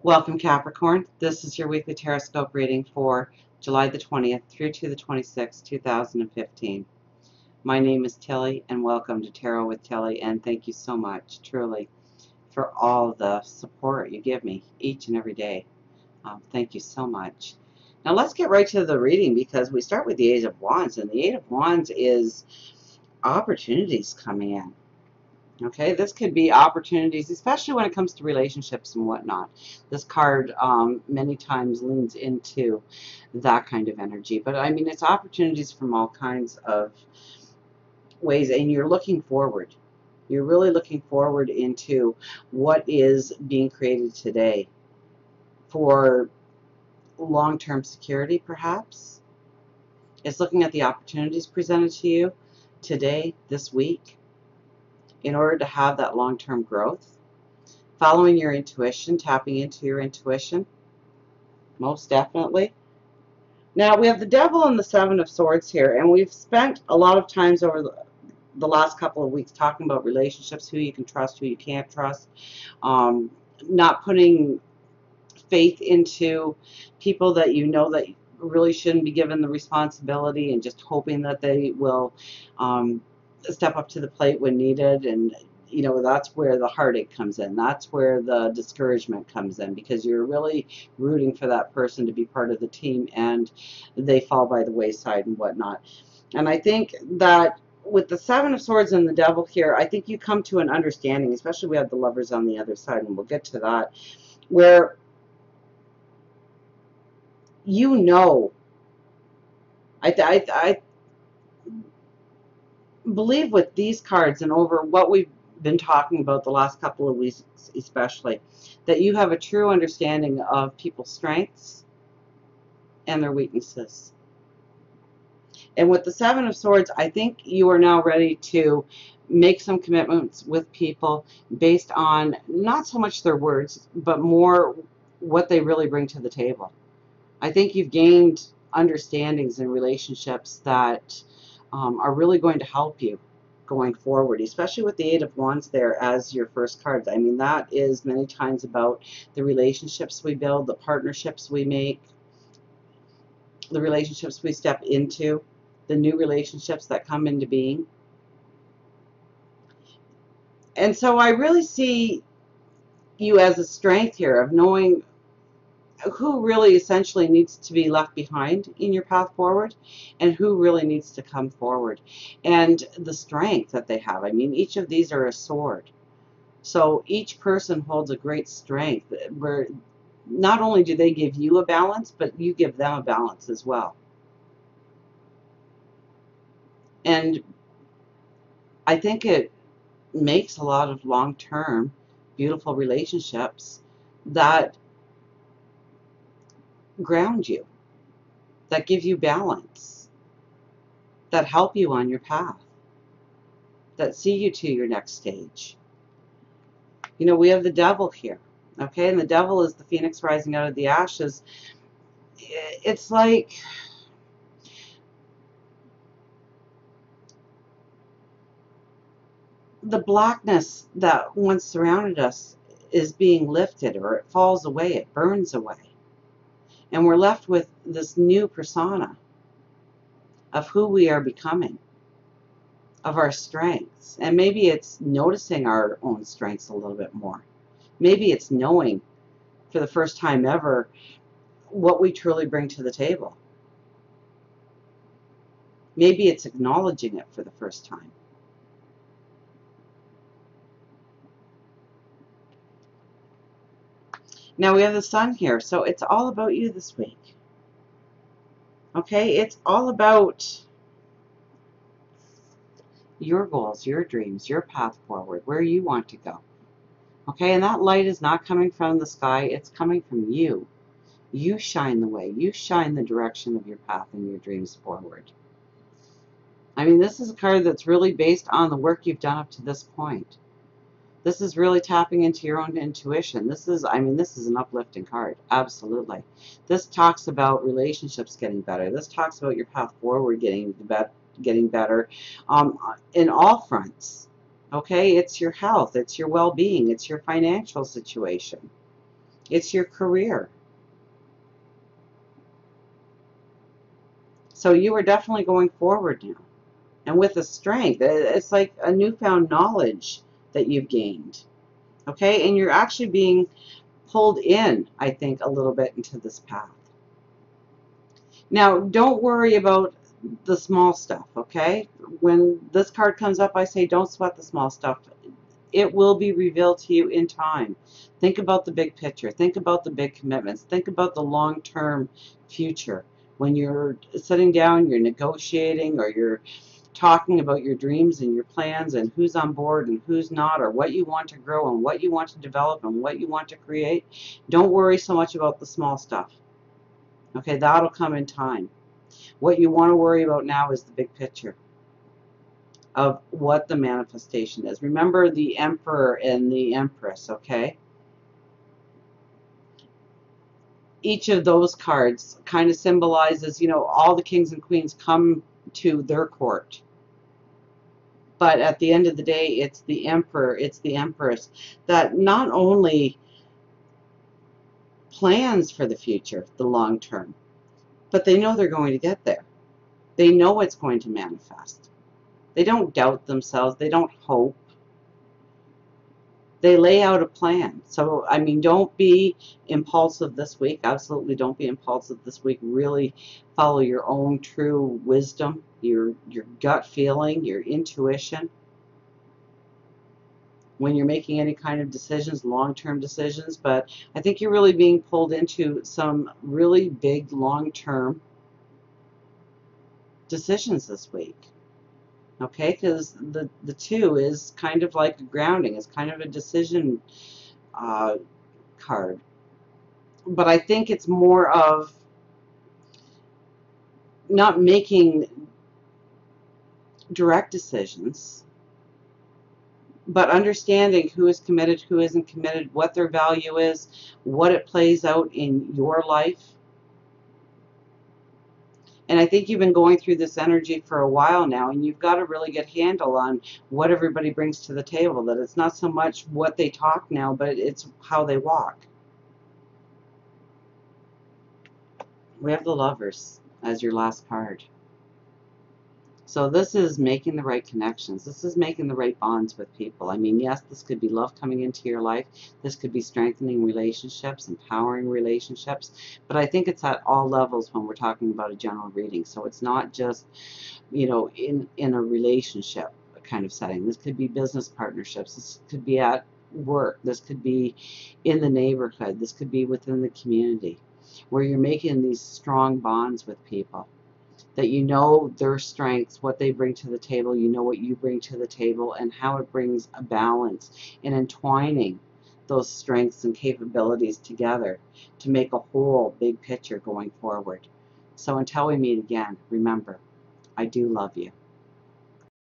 Welcome, Capricorn. This is your weekly Teroscope reading for July the 20th through to the 26th, 2015. My name is Tilly, and welcome to Tarot with Tilly, and thank you so much, truly, for all the support you give me each and every day. Thank you so much. Now let's get right to the reading, because we start with the Eight of Wands, and the Eight of Wands is opportunities coming in. Okay, this could be opportunities, especially when it comes to relationships and whatnot. This card many times leans into that kind of energy. But I mean, it's opportunities from all kinds of ways, and you're looking forward. You're really looking forward into what is being created today for long-term security, perhaps. It's looking at the opportunities presented to you today, this week, in order to have that long-term growth. Following your intuition, tapping into your intuition, most definitely. Now, we have the Devil and the Seven of Swords here, and we've spent a lot of times over the last couple of weeks talking about relationships, who you can trust, who you can't trust, not putting faith into people that you know that really shouldn't be given the responsibility, and just hoping that they will step up to the plate when needed. And you know, that's where the heartache comes in. That's where the discouragement comes in, because you're really rooting for that person to be part of the team, and they fall by the wayside and whatnot. And I think that with the Seven of Swords and the Devil here, I think you come to an understanding, especially we have the Lovers on the other side, and we'll get to that, where you know, I believe with these cards and over what we've been talking about the last couple of weeks especially, that you have a true understanding of people's strengths and their weaknesses. And with the Seven of Swords, I think you are now ready to make some commitments with people based on not so much their words, but more what they really bring to the table. I think you've gained understandings in relationships that are really going to help you going forward, especially with the Eight of Wands there as your first card. I mean, that is many times about the relationships we build, the partnerships we make, the relationships we step into, the new relationships that come into being. And so I really see you as a strength here of knowing who really essentially needs to be left behind in your path forward, and who really needs to come forward, and the strength that they have. I mean, each of these are a sword, so each person holds a great strength, where not only do they give you a balance, but you give them a balance as well. And I think it makes a lot of long-term beautiful relationships that ground you, that give you balance, that help you on your path, that see you to your next stage. You know, we have the Devil here, okay? And the Devil is the phoenix rising out of the ashes. It's like the blackness that once surrounded us is being lifted, or it falls away, it burns away. And we're left with this new persona of who we are becoming, of our strengths. And maybe it's noticing our own strengths a little bit more. Maybe it's knowing for the first time ever what we truly bring to the table. Maybe it's acknowledging it for the first time. Now we have the Sun here, so it's all about you this week. Okay, it's all about your goals, your dreams, your path forward, where you want to go. Okay, and that light is not coming from the sky, it's coming from you. You shine the way, you shine the direction of your path and your dreams forward. I mean, this is a card that's really based on the work you've done up to this point. This is really tapping into your own intuition. This is, I mean, this is an uplifting card. Absolutely. This talks about relationships getting better. This talks about your path forward getting better in all fronts. Okay? It's your health. It's your well-being. It's your financial situation. It's your career. So you are definitely going forward now. And with the strength, it's like a newfound knowledge that you've gained. Okay? And you're actually being pulled in, I think, a little bit into this path. Now, don't worry about the small stuff, okay? When this card comes up, I say don't sweat the small stuff. It will be revealed to you in time. Think about the big picture. Think about the big commitments. Think about the long-term future. When you're sitting down, you're negotiating, or you're talking about your dreams and your plans and who's on board and who's not, or what you want to grow and what you want to develop and what you want to create. Don't worry so much about the small stuff. Okay, that'll come in time. What you want to worry about now is the big picture of what the manifestation is. Remember the Emperor and the Empress, okay? Each of those cards kind of symbolizes, you know, all the kings and queens come to their court. But at the end of the day, it's the Emperor, it's the Empress that not only plans for the future, the long term, but they know they're going to get there. They know it's going to manifest. They don't doubt themselves. They don't hope. They lay out a plan. So, I mean, don't be impulsive this week. Absolutely don't be impulsive this week. Really follow your own true wisdom, your gut feeling, your intuition. When you're making any kind of decisions, long-term decisions, but I think you're really being pulled into some really big long-term decisions this week. Okay, because the two is kind of like a grounding. It's kind of a decision card. But I think it's more of not making direct decisions, but understanding who is committed, who isn't committed, what their value is, what it plays out in your life. And I think you've been going through this energy for a while now, and you've got a really good handle on what everybody brings to the table, that it's not so much what they talk now, but it's how they walk. We have the Lovers as your last card. So this is making the right connections. This is making the right bonds with people. I mean, yes, this could be love coming into your life. This could be strengthening relationships, empowering relationships. But I think it's at all levels when we're talking about a general reading. So it's not just, you know, in a relationship kind of setting. This could be business partnerships. This could be at work. This could be in the neighborhood. This could be within the community, where you're making these strong bonds with people, that you know their strengths, what they bring to the table, you know what you bring to the table, and how it brings a balance, and entwining those strengths and capabilities together to make a whole big picture going forward. So until we meet again, remember, I do love you.